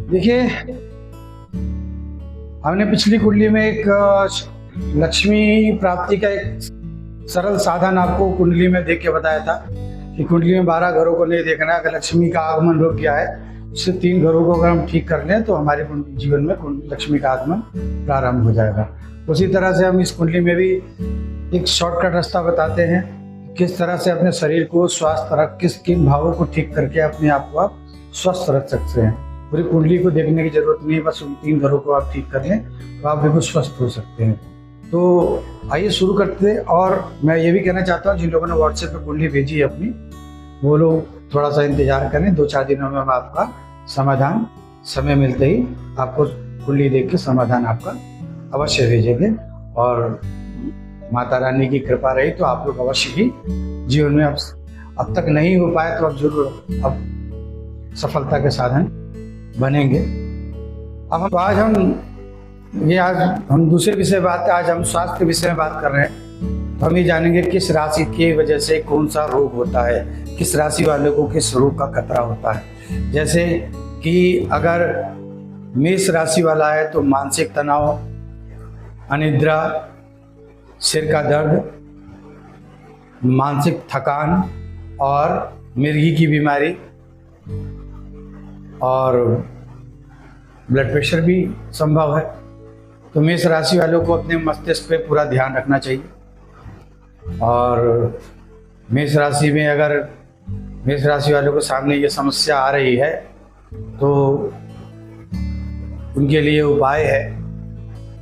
देखिए, हमने पिछली कुंडली में एक लक्ष्मी प्राप्ति का एक सरल साधन आपको कुंडली में देख के बताया था कि कुंडली में 12 घरों को नहीं देखना है। अगर लक्ष्मी का आगमन रुक गया है, उससे 3 घरों को अगर हम ठीक कर लें तो हमारे जीवन में लक्ष्मी का आगमन प्रारंभ हो जाएगा। उसी तरह से हम इस कुंडली में भी एक शॉर्टकट रास्ता बताते हैं, किस तरह से अपने शरीर को स्वस्थ रख, किन भावों को ठीक करके अपने आप को आप स्वस्थ रख सकते हैं। पूरी कुंडली को देखने की जरूरत नहीं है, बस उन 3 घरों को आप ठीक कर लें तो आप बिल्कुल स्वस्थ हो सकते हैं। तो आइए शुरू करते हैं। और मैं ये भी कहना चाहता हूँ, जिन लोगों ने व्हाट्सएप पे कुंडली भेजी है अपनी, वो लोग थोड़ा सा इंतजार करें। 2-4 दिनों में हम आपका समाधान समय मिलते ही आपको कुंडली देख के समाधान आपका अवश्य भेजेंगे। और माता रानी की कृपा रही तो आप लोग अवश्य ही जीवन में अब तक नहीं हो पाए तो अब जरूर अब सफलता के साधन बनेंगे। अब आज हम दूसरे विषय आज हम स्वास्थ्य के विषय में बात कर रहे हैं। तो हम ये जानेंगे किस राशि की वजह से कौन सा रोग होता है, किस राशि वालों को किस रोग का खतरा होता है। जैसे कि अगर मेष राशि वाला है तो मानसिक तनाव, अनिद्रा, सिर का दर्द, मानसिक थकान और मिर्गी की बीमारी और ब्लड प्रेशर भी संभव है। तो मेष राशि वालों को अपने मस्तिष्क पे पूरा ध्यान रखना चाहिए। और मेष राशि में अगर मेष राशि वालों को सामने ये समस्या आ रही है तो उनके लिए उपाय है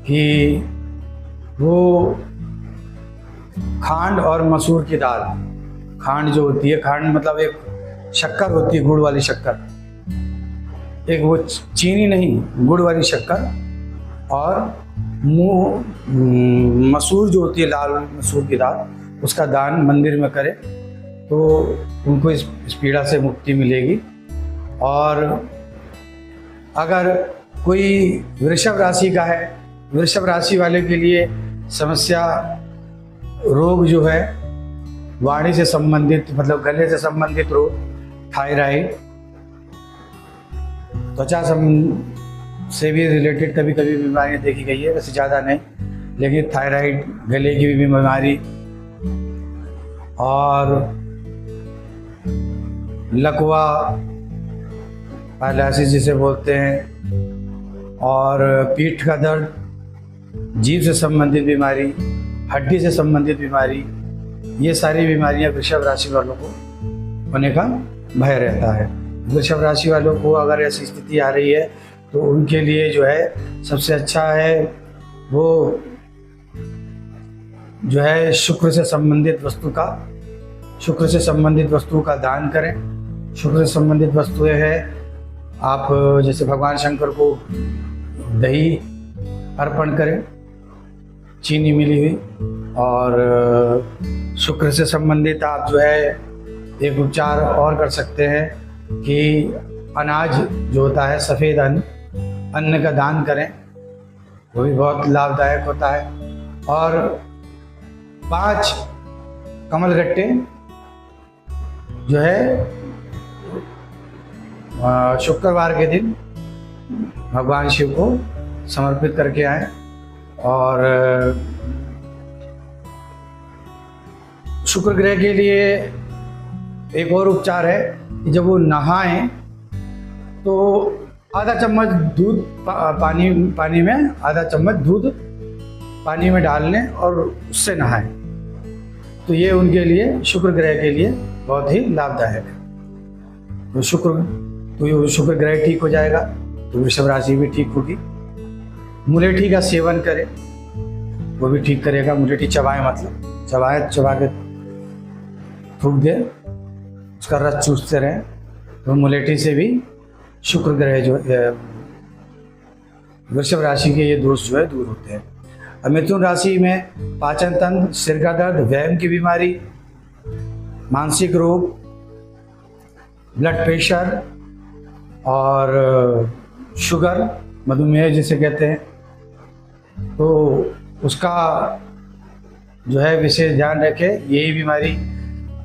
कि वो खांड और मसूर की दाल, खांड जो होती है, खांड मतलब एक शक्कर होती है, गुड़ वाली शक्कर, एक वो चीनी नहीं गुड़ वाली शक्कर, और मसूर जो होती है, लाल मसूर की दाल, उसका दान मंदिर में करें तो उनको इस पीड़ा से मुक्ति मिलेगी। और अगर कोई वृषभ राशि का है, वृषभ राशि वाले के लिए समस्या रोग जो है वाणी से संबंधित, मतलब गले से संबंधित रोग, थायराइड, त्वचा से भी रिलेटेड कभी कभी बीमारियां देखी गई है, वैसे ज़्यादा नहीं, लेकिन थायराइड, गले की भी बीमारी और लकवा, पैरालिसिस जिसे बोलते हैं, और पीठ का दर्द, जीभ से संबंधित बीमारी, हड्डी से संबंधित बीमारी, ये सारी बीमारियां वृषभ राशि वालों को होने का भय रहता है। वृषभ राशि वालों को अगर ऐसी स्थिति आ रही है तो उनके लिए जो है सबसे अच्छा है वो जो है शुक्र से संबंधित वस्तु का दान करें। शुक्र से संबंधित वस्तुएं हैं, आप जैसे भगवान शंकर को दही अर्पण करें, चीनी मिली हुई। और शुक्र से संबंधित आप जो है एक उपचार और कर सकते हैं कि अनाज जो होता है, सफ़ेद अन्न का दान करें, वो भी बहुत लाभदायक होता है। और 5 कमलगट्टे जो है शुक्रवार के दिन भगवान शिव को समर्पित करके आए। और शुक्र ग्रह के लिए एक और उपचार है कि जब वो नहाएं तो आधा चम्मच दूध पानी में आधा चम्मच दूध पानी में डाल लें और उससे नहाएं। तो ये उनके लिए, शुक्र ग्रह के लिए बहुत ही लाभदायक है। तो शुक्र ग्रह ठीक हो जाएगा तो वृषभ राशि भी ठीक होगी। मुलेठी का सेवन करें, वो भी ठीक करेगा। मुलेठी चबाएं, मतलब चबा के थूक दें, उसका रस चूसते रहें, तो मुलेठी से भी शुक्र ग्रह जो वृषभ राशि के ये दोष जो है दूर होते हैं। और मिथुन राशि में पाचन तंत्र, सिर का दर्द, वहम की बीमारी, मानसिक रोग, ब्लड प्रेशर और शुगर, मधुमेह जिसे कहते हैं, तो उसका जो है विशेष ध्यान रखें। यही बीमारी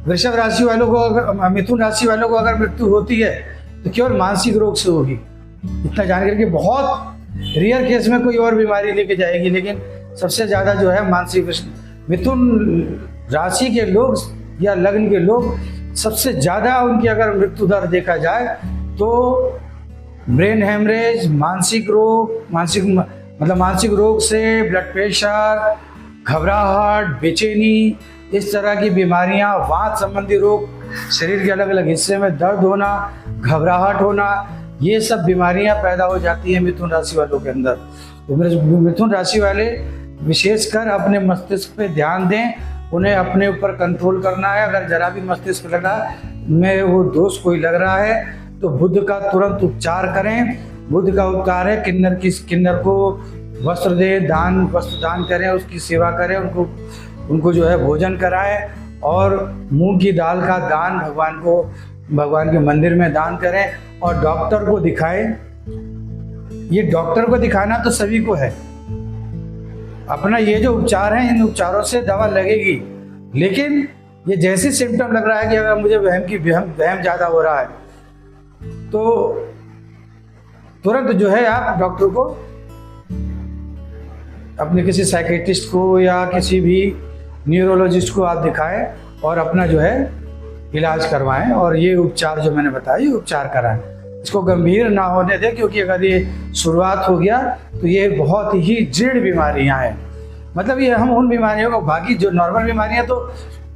वृषभ राशि वालों को, अगर मिथुन राशि वालों को अगर मृत्यु होती है तो केवल मानसिक रोग से होगी, इतना जानकर कि बहुत रियर केस में कोई और बीमारी लेके जाएगी, लेकिन सबसे ज़्यादा जो है मानसिक, मिथुन राशि के लोग या लग्न के लोग सबसे ज़्यादा उनकी अगर मृत्यु दर देखा जाए तो ब्रेन हेमरेज, मानसिक रोग, मानसिक रोग से ब्लड प्रेशर, घबराहट, बेचैनी, इस तरह की बीमारियां, वात संबंधी रोग, शरीर के अलग अलग हिस्से में दर्द होना, घबराहट होना, ये सब बीमारियां पैदा हो जाती हैं मिथुन राशि वालों के अंदर। तो मिथुन राशि वाले विशेषकर अपने मस्तिष्क पे ध्यान दें, उन्हें अपने ऊपर कंट्रोल करना है। अगर जरा भी मस्तिष्क लगा में वो दोष कोई लग रहा है तो बुध का तुरंत उपचार करें। बुध का उपचार है किन्नर को वस्त्र दान करें, उसकी सेवा करें, उनको जो है भोजन कराएं और मूंग की दाल का दान भगवान के मंदिर में दान करें और डॉक्टर को दिखाएं। ये डॉक्टर को दिखाना तो सभी को है, अपना ये जो उपचार है इन उपचारों से दवा लगेगी, लेकिन ये जैसे सिम्टम लग रहा है कि अगर मुझे वहम ज़्यादा हो रहा है तो तुरंत जो है आप डॉक्टर को, अपने किसी साइकेट्रिस्ट को या किसी भी न्यूरोलॉजिस्ट को आप दिखाएं और अपना जो है इलाज करवाएं और ये उपचार जो मैंने बताया ये उपचार कराएं। इसको गंभीर ना होने दें, क्योंकि अगर ये शुरुआत हो गया तो ये बहुत ही जीर्ण बीमारियां हैं। मतलब ये हम उन बीमारियों को, बाकी जो नॉर्मल बीमारियां तो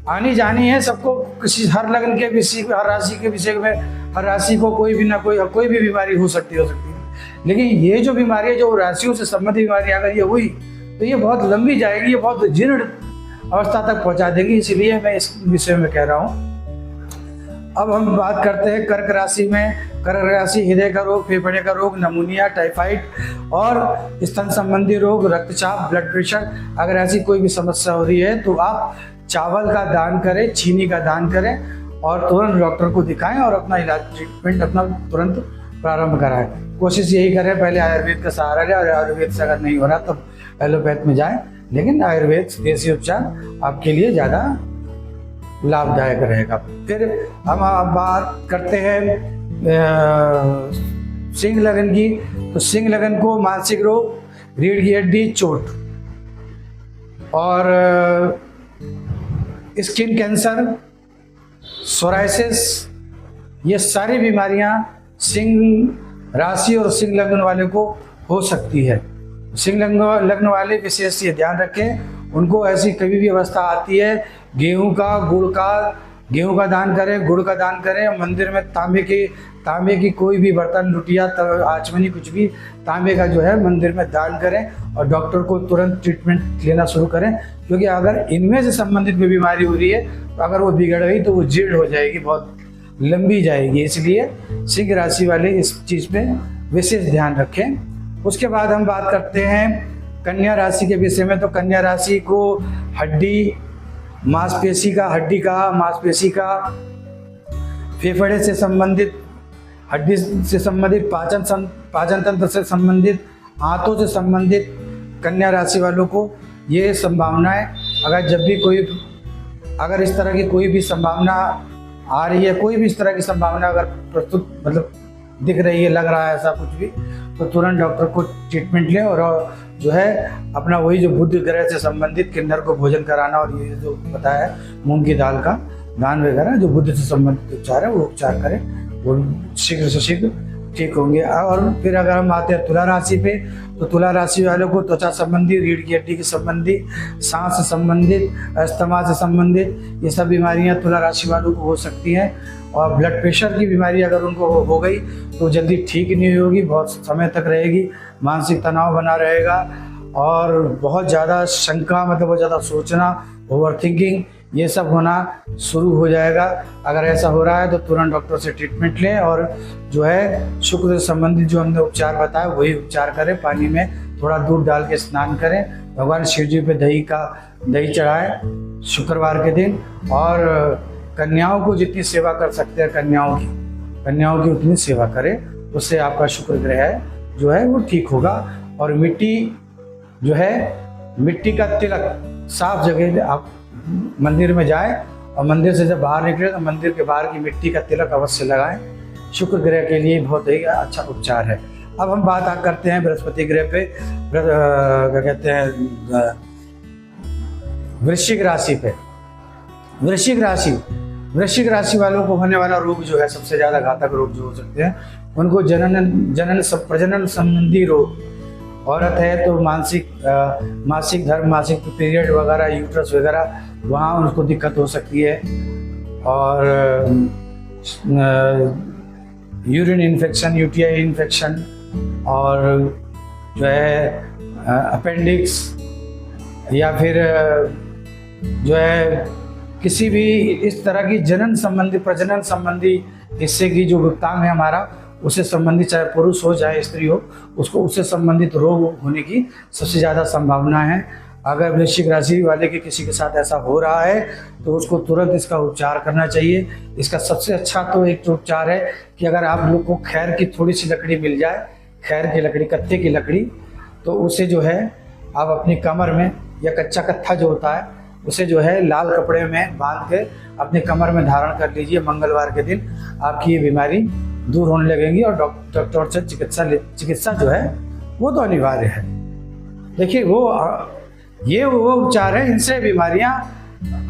आनी जानी है सबको, किसी हर लग्न के विषय, हर राशि के विषय में, हर राशि को कोई भी बीमारी हो सकती है। लेकिन ये जो बीमारी है, जो राशियों से संबंधित बीमारी अगर ये हुई तो ये बहुत लंबी जाएगी, ये बहुत जीर्ण अवस्था तक पहुंचा देगी। इसलिए मैं इस विषय में कह रहा हूँ। अब हम बात करते हैं कर्क राशि में। कर्क राशि हृदय का रोग, फेफड़े का रोग, नमूनिया, टाइफाइड और स्तन संबंधी रोग, रक्तचाप, ब्लड प्रेशर, अगर ऐसी कोई भी समस्या हो रही है तो आप चावल का दान करें, चीनी का दान करें और तुरंत डॉक्टर को दिखाएं और अपना इलाज, ट्रीटमेंट अपना तुरंत प्रारंभ कराएं। कोशिश यही करें पहले आयुर्वेद का सहारा लें और आयुर्वेद से अगर नहीं हो रहा तब एलोपैथ में जाएं, लेकिन आयुर्वेद देसी उपचार आपके लिए ज़्यादा लाभदायक रहेगा। फिर हम बात करते हैं सिंह लगन की। तो सिंह लगन को मानसिक रोग, रीढ़ की हड्डी, चोट और स्किन कैंसर, सोराइसिस, ये सारी बीमारियां सिंह राशि और सिंह लग्न वाले को हो सकती है। सिंह लग्न वाले विशेष ये ध्यान रखें, उनको ऐसी कभी भी अवस्था आती है, गेहूं का दान करें, गुड़ का दान करें, मंदिर में तांबे की कोई भी बर्तन, लुटिया, आचमनी, कुछ भी तांबे का जो है मंदिर में दान करें और डॉक्टर को तुरंत ट्रीटमेंट लेना शुरू करें। क्योंकि अगर इनमें से संबंधित कोई बीमारी हो रही है तो अगर वो बिगड़ गई तो वो जीर्ण हो जाएगी, बहुत लंबी जाएगी। इसलिए सिंह राशि वाले इस चीज़ पे विशेष ध्यान रखें। उसके बाद हम बात करते हैं कन्या राशि के विषय में। तो कन्या राशि को हड्डी का, फेफड़े से संबंधित, हड्डी से संबंधित, पाचन तंत्र से संबंधित, आंतों से संबंधित कन्या राशि वालों को ये संभावनाएं, अगर इस तरह की कोई भी संभावना आ रही है, कोई भी इस तरह की संभावना अगर दिख रही है, लग रहा है ऐसा कुछ भी, तो तुरंत डॉक्टर को ट्रीटमेंट लें और जो है अपना वही जो बुध ग्रह से संबंधित किन्नर को भोजन कराना और ये जो बताया है मूंग की दाल का दान वगैरह, जो बुध से संबंधित उपचार है वो उपचार करें, वो शीघ्र से शीघ्र ठीक होंगे। और फिर अगर हम आते हैं तुला राशि पे, तो तुला राशि वालों को त्वचा संबंधी, रीढ़ की हड्डी की संबंधी, सांस से संबंधित, अस्थमा से संबंधित, ये सब बीमारियां तुला राशि वालों को हो सकती हैं। और ब्लड प्रेशर की बीमारी अगर उनको हो गई तो जल्दी ठीक नहीं होगी, बहुत समय तक रहेगी, मानसिक तनाव बना रहेगा और बहुत ज़्यादा शंका, मतलब बहुत ज़्यादा सोचना, ओवर थिंकिंग, ये सब होना शुरू हो जाएगा। अगर ऐसा हो रहा है तो तुरंत डॉक्टर से ट्रीटमेंट लें और जो है शुक्र से संबंधित जो हमने उपचार बताया वही उपचार करें। पानी में थोड़ा दूध डाल के स्नान करें, भगवान शिव जी पे दही चढ़ाएं शुक्रवार के दिन, और कन्याओं को जितनी सेवा कर सकते हैं कन्याओं की उतनी सेवा करें, उससे आपका शुक्र ग्रह जो है वो ठीक होगा। और मिट्टी का तिलक साफ जगह आप मंदिर में जाएं और मंदिर से जब बाहर निकले तो मंदिर के बाहर की मिट्टी का तिलक अवश्य लगाएं। शुक्र ग्रह के लिए बहुत ही अच्छा उपचार है। अब हम बात करते हैं बृहस्पति ग्रह पे, क्या कहते हैं, वृश्चिक राशि पे। वृश्चिक राशि वालों को होने वाला रोग जो है, सबसे ज़्यादा घातक रोग जो हो सकते हैं, उनको प्रजनन संबंधी रोग। औरत है तो मासिक धर्म, मासिक पीरियड वगैरह, यूट्रस वगैरह, वहाँ उनको दिक्कत हो सकती है। और यूरिन इन्फेक्शन, यूटीआई इन्फेक्शन, और जो है अपेंडिक्स, या फिर जो है किसी भी इस तरह की प्रजनन संबंधी हिस्से की जो गुप्तांग है हमारा, उससे संबंधित, चाहे पुरुष हो चाहे स्त्री हो, उसको उससे संबंधित रोग होने की सबसे ज़्यादा संभावना है। अगर वृश्चिक राशि वाले के किसी के साथ ऐसा हो रहा है तो उसको तुरंत इसका उपचार करना चाहिए। इसका सबसे अच्छा तो एक तो उपचार है कि अगर आप लोग को खैर की थोड़ी सी लकड़ी मिल जाए, खैर की लकड़ी, कत्थे की लकड़ी, तो उसे जो है आप अपनी कमर में, या कच्चा कत्था जो होता है उसे जो है लाल कपड़े में बांध के अपने कमर में धारण कर लीजिए। मंगलवार के दिन आपकी ये बीमारी दूर होने लगेगी, और डॉक्टर से चिकित्सा जो है वो तो अनिवार्य है। देखिए वो उपचार है, इनसे बीमारियां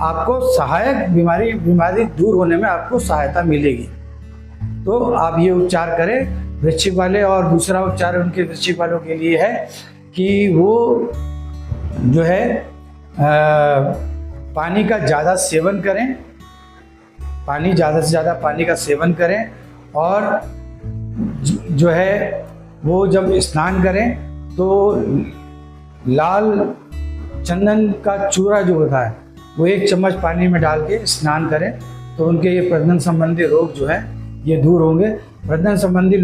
आपको सहायक, बीमारी दूर होने में आपको सहायता मिलेगी। तो आप ये उपचार करें वृश्चिक वाले। और दूसरा उपचार उनके वृश्चिक वालों के लिए है कि वो जो है पानी का ज़्यादा सेवन करें, ज़्यादा से ज़्यादा पानी का सेवन करें। और जो है वो जब स्नान करें तो लाल चंदन का चूरा जो होता है वो 1 चम्मच पानी में डाल के स्नान करें, तो उनके ये प्रजनन संबंधी रोग जो है ये दूर होंगे। प्रजनन संबंधी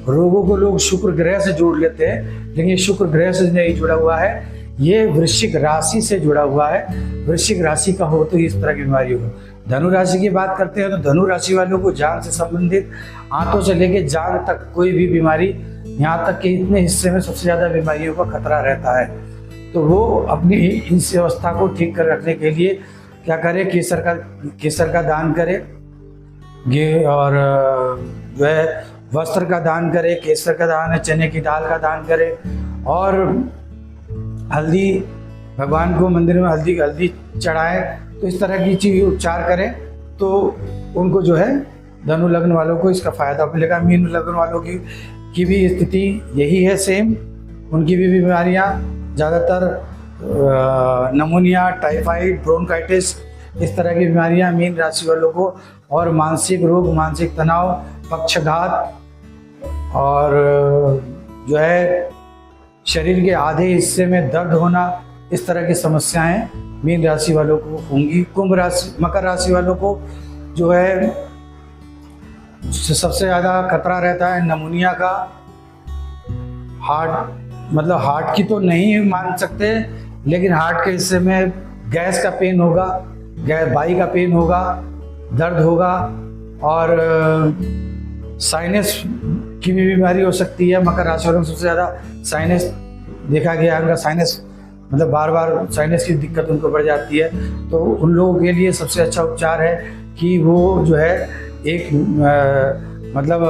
रोगों को लोग शुक्र ग्रह से जोड़ लेते हैं, लेकिन ये शुक्र ग्रह से नहीं जुड़ा हुआ है, ये वृश्चिक राशि से जुड़ा हुआ है। वृश्चिक राशि का हो तो इस तरह की बीमारी हो। धनु राशि की बात करते हैं तो धनु राशि वालों को जान से संबंधित, आंतों से लेकर जान तक कोई भी बीमारी, यहाँ तक कि इतने हिस्से में सबसे ज़्यादा बीमारियों का खतरा रहता है। तो वो अपनी इस अवस्था को ठीक कर रखने के लिए क्या करे, केसर का दान करे, और जो है वस्त्र का दान करे, केसर का दान है, चने की दाल का दान करे, और हल्दी, भगवान को मंदिर में हल्दी चढ़ाए। तो इस तरह की चीज उपचार करें तो उनको जो है धनु लग्न वालों को इसका फायदा मिलेगा। मीन लग्न वालों की भी स्थिति यही है, सेम। उनकी भी बीमारियां ज़्यादातर नमोनिया, टाइफाइड, ब्रोंकाइटिस, इस तरह की बीमारियां मीन राशि वालों को, और मानसिक रोग, मानसिक तनाव, पक्षघात, और जो है शरीर के आधे हिस्से में दर्द होना, इस तरह की समस्याएं मीन राशि वालों को होंगी। मकर राशि वालों को जो है सबसे ज़्यादा खतरा रहता है नमूनिया का। हार्ट की तो नहीं मान सकते, लेकिन हार्ट के हिस्से में गैस का पेन होगा, बाई का पेन होगा, दर्द होगा, और साइनस की भी बीमारी हो सकती है। मकर राशि वालों में सबसे ज़्यादा साइनस देखा गया है, उनका साइनस मतलब बार बार साइनस की दिक्कत उनको बढ़ जाती है। तो उन लोगों के लिए सबसे अच्छा उपचार है कि वो जो है एक मतलब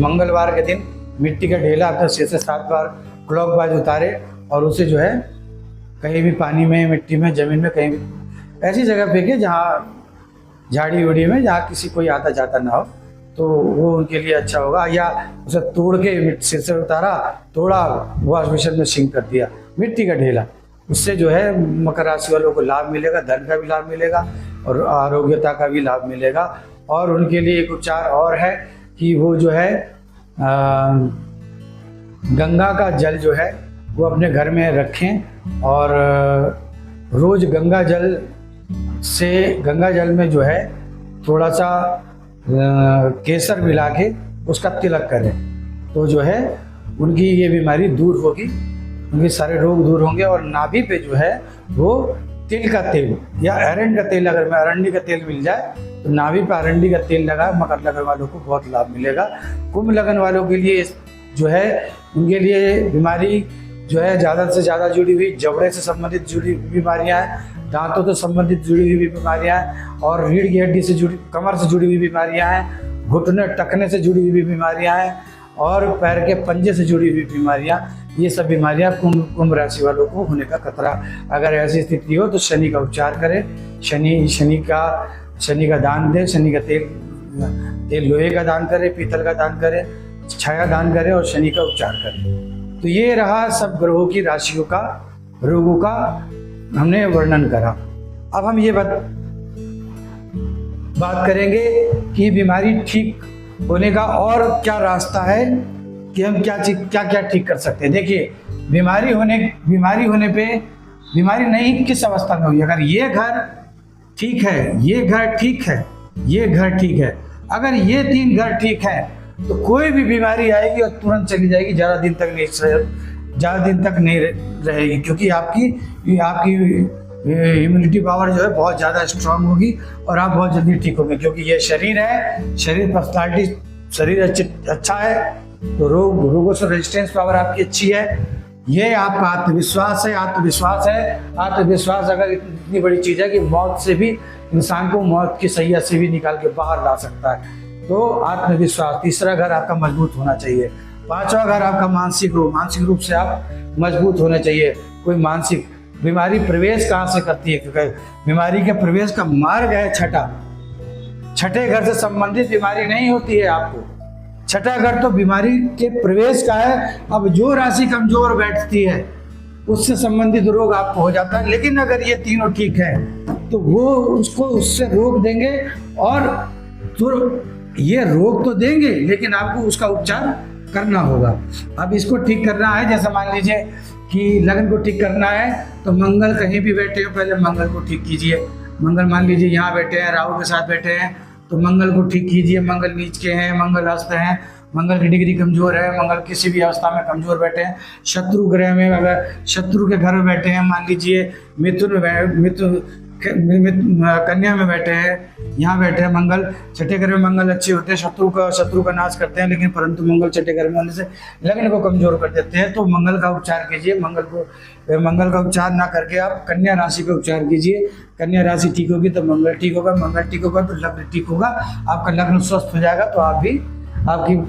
मंगलवार के दिन मिट्टी का ढेला अपने सिर से 7 बार क्लॉकवाइज उतारे, और उसे जो है कहीं भी पानी में, मिट्टी में, ज़मीन में, कहीं भी ऐसी जगह फेंके जहाँ झाड़ी उड़ी में, जहाँ किसी कोई आता जाता ना हो, तो वो उनके लिए अच्छा होगा। या उसे तोड़ के सिर से उतारा, तोड़ा, वॉश बेसिन में सिंक कर दिया, मिट्टी का ढेला। उससे जो है मकर राशि वालों को लाभ मिलेगा, धन का भी लाभ मिलेगा और आरोग्यता का भी लाभ मिलेगा। और उनके लिए एक उपचार और है कि वो जो है गंगा का जल जो है वो अपने घर में रखें, और रोज गंगा जल में जो है थोड़ा सा केसर मिला के उसका तिलक करें, तो जो है उनकी ये बीमारी दूर होगी, उनके सारे रोग दूर होंगे। और नाभि पे जो है वो तिल का तेल या अरंडी का तेल, अगर अरंडी का तेल मिल जाए तो नाभि पे अरंडी का तेल लगा, मकर लगन वालों को बहुत लाभ मिलेगा। कुंभ लगन वालों के लिए जो है उनके लिए बीमारी जो है ज़्यादा से ज़्यादा जुड़ी हुई जबड़े से संबंधित जुड़ी बीमारियां हैं, दांतों से संबंधित जुड़ी हुई बीमारियां हैं, और रीढ़ की हड्डी से जुड़ी, कमर से जुड़ी हुई बीमारियां हैं, घुटने टकने से जुड़ी हुई बीमारियां हैं, और पैर के पंजे से जुड़ी हुई बीमारियां, ये सब बीमारियां कुंभ राशि वालों को होने का खतरा। अगर ऐसी स्थिति हो तो शनि का उपचार करें, शनि का दान दें, शनि का तेल लोहे का दान करें, पीतल का दान करें, छाया दान करें और शनि का उपचार करें। तो ये रहा सब ग्रहों की राशियों का, रोगों का हमने वर्णन करा। अब हम ये बात करेंगे कि बीमारी ठीक होने का और क्या रास्ता है, कि हम क्या ठीक कर सकते हैं। देखिए, बीमारी होने पे बीमारी नहीं किस अवस्था में हुई, अगर ये घर ठीक है, ये घर ठीक है, ये घर ठीक है, अगर ये 3 घर ठीक है तो कोई भी बीमारी आएगी और तुरंत चली जाएगी, ज़्यादा दिन तक नहीं रहेगी, क्योंकि आपकी इम्यूनिटी पावर जो है बहुत ज़्यादा स्ट्रांग होगी और आप बहुत जल्दी ठीक होंगे। क्योंकि ये शरीर है, शरीर पर्सनालिटी, शरीर अच्छा है तो रोगों से रेजिस्टेंस पावर आपकी अच्छी है। ये आपका आत्मविश्वास है। आत्मविश्वास अगर इतनी बड़ी चीज़ है कि मौत से भी इंसान को मौत की सैया से भी निकाल के बाहर ला सकता है। तो आत्मविश्वास। तीसरा घर आपका मजबूत होना चाहिए। 5वां घर आपका मानसिक रूप से आप मजबूत होने चाहिए। कोई मानसिक बीमारी प्रवेश कहाँ से करती है, क्योंकि बीमारी के प्रवेश का मार्ग है छठे घर से संबंधित बीमारी नहीं होती है आपको। छठा घर तो बीमारी के प्रवेश का है। अब जो राशि कमजोर बैठती है उससे संबंधित रोग आपको हो जाता है। लेकिन अगर ये तीनों ठीक है तो वो उससे रोक देंगे, और तो ये रोग तो देंगे लेकिन आपको उसका उपचार करना होगा। अब इसको ठीक करना है, जैसे मान लीजिए कि लगन को ठीक करना है तो मंगल कहीं भी बैठे हो, पहले मंगल को ठीक कीजिए। मंगल मान लीजिए यहाँ बैठे हैं, राहु के साथ बैठे हैं, तो मंगल को ठीक कीजिए। मंगल नीच के हैं, मंगल अस्त हैं, मंगल की डिग्री कमजोर है, मंगल किसी भी अवस्था में कमजोर बैठे हैं। शत्रु ग्रह में, अगर शत्रु के घर में बैठे हैं, मान लीजिए कन्या में बैठे हैं, यहाँ बैठे हैं मंगल, छठे घर में मंगल अच्छे होते हैं, शत्रु का नाश करते हैं, लेकिन परंतु मंगल छठे घर में होने से लग्न को कमजोर कर देते हैं। तो मंगल का उपचार कीजिए। मंगल का उपचार ना करके आप कन्या राशि का उपचार कीजिए। कन्या राशि ठीक होगी तो मंगल ठीक होगा, मंगल ठीक होगा तो लग्न ठीक होगा, आपका लग्न स्वस्थ हो जाएगा, तो आपकी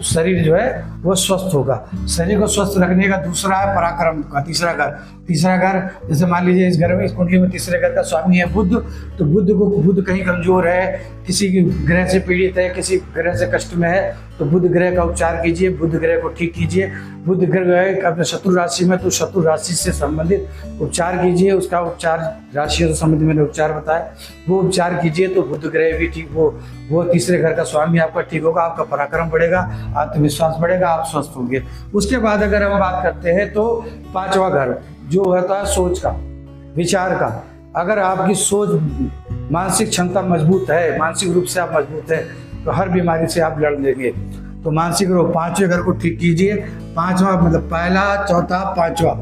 शरीर जो है वो स्वस्थ होगा। शरीर को स्वस्थ रखने का दूसरा है पराक्रम का तीसरा घर। जैसे मान लीजिए इस घर में, इस कुंडली में तीसरे घर का स्वामी है बुध, तो बुध कहीं कमजोर है, किसी ग्रह से पीड़ित है, किसी ग्रह से कष्ट में है, तो बुध ग्रह का उपचार कीजिए, बुध ग्रह को ठीक कीजिए। बुध ग्रह अपने शत्रु राशि में, तो शत्रु राशि से संबंधित उपचार कीजिए। उसका उपचार राशियों से संबंधित मैंने उपचार बताया, वो उपचार कीजिए तो बुध ग्रह भी ठीक, वो तीसरे घर का स्वामी आपका ठीक होगा, आपका पराक्रम बढ़ेगा, आत्मविश्वास बढ़ेगा, आप स्वस्थ होंगे। उसके बाद अगर हम बात करते हैं तो 5वां घर जो होता है सोच का, विचार का। अगर आपकी सोच, मानसिक क्षमता मजबूत है, मानसिक रूप से आप मजबूत है, तो हर बीमारी से आप लड़ लेंगे। तो मानसिक रोग 5वें घर को ठीक कीजिए। 5वां मतलब पहला, चौथा, 5वां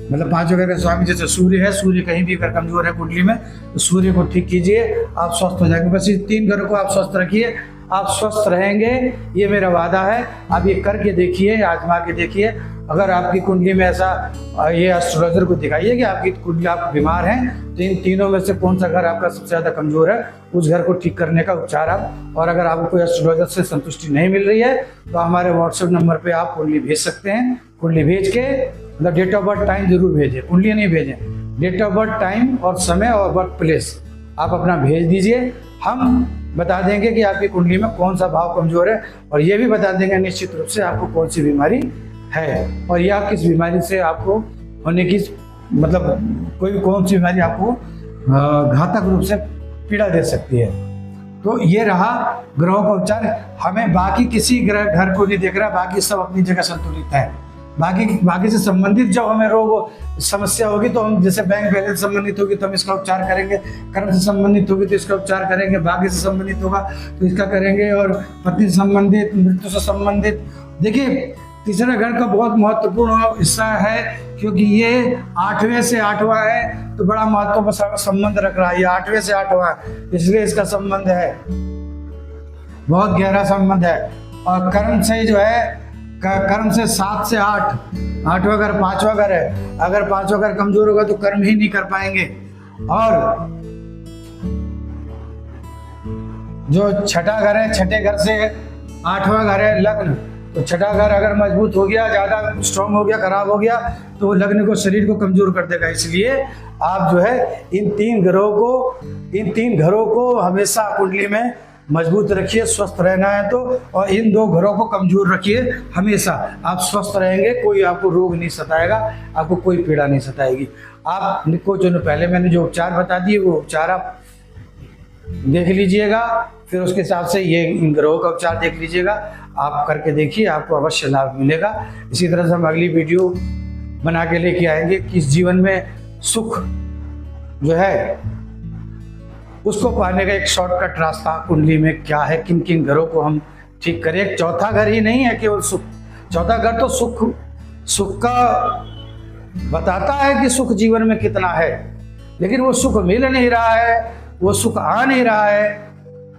मतलब 5वें घर का स्वामी जैसे सूर्य है, सूर्य कहीं भी अगर कमजोर है कुंडली में तो सूर्य को ठीक कीजिए, आप स्वस्थ हो जाएंगे। बस इस 3 घरों को आप स्वस्थ रखिए, आप स्वस्थ रहेंगे, ये मेरा वादा है। आप ये करके देखिए, आजमा के देखिए। अगर आपकी कुंडली में ऐसा, ये एस्ट्रोलॉजर को दिखाइए कि आपकी कुंडली, आप बीमार हैं, तो इन तीनों में से कौन सा घर आपका सबसे ज़्यादा कमजोर है, उस घर को ठीक करने का उपचार आप। और अगर आपको कोई एस्ट्रोलॉजर से संतुष्टि नहीं मिल रही है तो हमारे व्हाट्सएप नंबर पे आप कुंडली भेज सकते हैं। कुंडली भेज के मतलब डेट ऑफ बर्थ टाइम जरूर भेजें, कुंडली नहीं भेजें, डेट ऑफ बर्थ टाइम और समय और बर्थ प्लेस आप अपना भेज दीजिए। हम बता देंगे कि आपकी कुंडली में कौन सा भाव कमजोर है, और ये भी बता देंगे निश्चित रूप से आपको कौन सी बीमारी है, और या किस बीमारी से आपको होने की, मतलब कोई कौन सी बीमारी आपको घातक रूप से पीड़ा दे सकती है। तो ये रहा ग्रहों का उपचार। हमें बाकी किसी घर को नहीं देख रहा, बाकी सब अपनी जगह संतुलित है। बाकी से संबंधित जब हमें रोग समस्या होगी तो हम, जैसे बैंक बैलेंस संबंधित होगी तो हम इसका उपचार करेंगे, कर्म से संबंधित होगी तो इसका उपचार करेंगे, भाग्य से संबंधित होगा तो इसका करेंगे, और पत्नी से संबंधित, मृत्यु से संबंधित। देखिए, तीसरा घर का बहुत महत्वपूर्ण हिस्सा है, क्योंकि ये 8वें से 8वां है, तो बड़ा महत्वपूर्ण संबंध रख रहा है। ये 8वें से 8वां, इसलिए इसका संबंध है, बहुत गहरा संबंध है। और कर्म से जो है, कर्म से 7 से 8, 8वां घर 5वां घर है। अगर 5वां घर कमजोर होगा तो कर्म ही नहीं कर पाएंगे। और जो छठा घर है, छठे घर से 8वां घर है लग्न। तो छठा घर अगर मजबूत हो गया, ज़्यादा स्ट्रांग हो गया, खराब हो गया, तो लग्न को, शरीर को कमजोर कर देगा। इसलिए आप जो है इन तीन घरों को हमेशा कुंडली में मजबूत रखिए, स्वस्थ रहना है तो। और इन 2 घरों को कमजोर रखिए, हमेशा आप स्वस्थ रहेंगे, कोई आपको रोग नहीं सताएगा, आपको कोई पीड़ा नहीं सताएगी। आपको जो पहले मैंने जो उपचार बता दिए वो उपचार आप देख लीजिएगा, फिर उसके हिसाब से ये इन ग्रहों का उपचार देख लीजिएगा। आप करके देखिए, आपको अवश्य लाभ मिलेगा। इसी तरह से हम अगली वीडियो बना के लेके आएंगे कि इस जीवन में सुख जो है उसको पाने का एक शॉर्टकट रास्ता कुंडली में क्या है, किन किन घरों को हम ठीक करें। एक चौथा घर ही नहीं है केवल सुख, चौथा घर तो सुख का बताता है कि सुख जीवन में कितना है, लेकिन वो सुख मिल नहीं रहा है, वो सुख आ नहीं रहा है।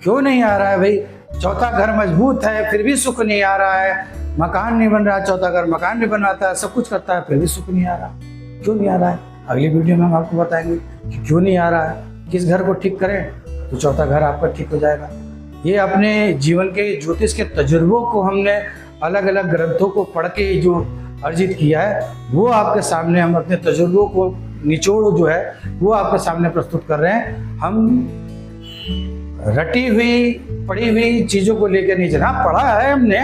क्यों नहीं आ रहा है भाई? चौथा घर मजबूत है फिर भी सुख नहीं आ रहा है, मकान नहीं बन रहा, चौथा घर मकान नहीं बनवाता है, सब कुछ करता है, फिर भी सुख नहीं आ रहा। क्यों नहीं आ रहा है? अगली वीडियो में हम आपको बताएंगे कि क्यों नहीं आ रहा है। किस घर को ठीक करें तो चौथा घर आपका ठीक हो जाएगा। ये अपने जीवन के ज्योतिष के तजुर्बों को हमने अलग अलग ग्रंथों को पढ़ के जो अर्जित किया है, वो आपके सामने हम अपने तजुर्बों को निचोड़ जो है वो आपके सामने प्रस्तुत कर रहे हैं। हम रटी हुई पढ़ी हुई चीज़ों को लेकर नहीं चलना। पढ़ा है हमने,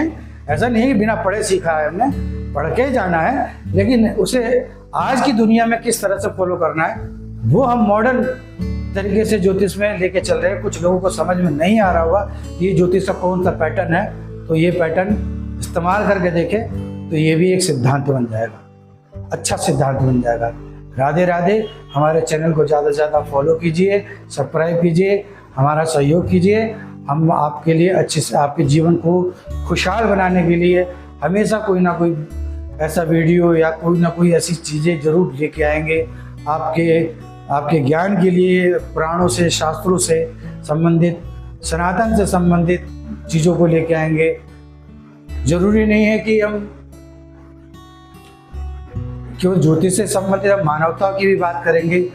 ऐसा नहीं बिना पढ़े सीखा है, हमने पढ़ के जाना है, लेकिन उसे आज की दुनिया में किस तरह से फॉलो करना है वो हम मॉडर्न तरीके से ज्योतिष में लेके चल रहे हैं। कुछ लोगों को समझ में नहीं आ रहा होगा ये ज्योतिष का कौन सा पैटर्न है, तो ये पैटर्न इस्तेमाल करके देखें तो ये भी एक सिद्धांत बन जाएगा, अच्छा सिद्धांत बन जाएगा। राधे राधे। हमारे चैनल को ज़्यादा से ज़्यादा फॉलो कीजिए, सब्सक्राइब कीजिए, हमारा सहयोग कीजिए। हम आपके लिए अच्छे से आपके जीवन को खुशहाल बनाने के लिए हमेशा कोई ना कोई ऐसा वीडियो या कोई ना कोई ऐसी चीज़ें ज़रूर लेके आएंगे आपके ज्ञान के लिए। पुराणों से, शास्त्रों से संबंधित, सनातन से संबंधित चीज़ों को लेके आएंगे। जरूरी नहीं है कि हम केवल ज्योतिष से संबंधित, हम मानवता की भी बात करेंगे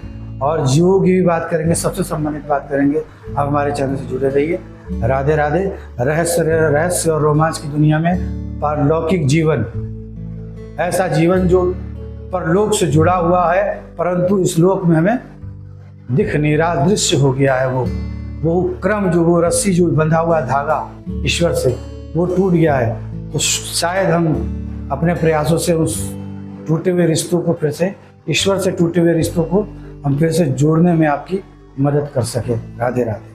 और जीवों की भी बात करेंगे, सबसे संबंधित बात करेंगे। आप हमारे चैनल से जुड़े रहिए। राधे राधे। रहस्य और रोमांच की दुनिया में पारलौकिक जीवन, ऐसा जीवन जो परलोक से जुड़ा हुआ है परंतु इस लोक में हमें दिख नहीं रहा, दृश्य हो गया है। वो क्रम जो, वो रस्सी जो बंधा हुआ धागा ईश्वर से, वो टूट गया है। तो शायद हम अपने प्रयासों से उस टूटे हुए रिश्तों को फिर से, ईश्वर से टूटे हुए रिश्तों को हम फिर से जोड़ने में आपकी मदद कर सके। राधे राधे।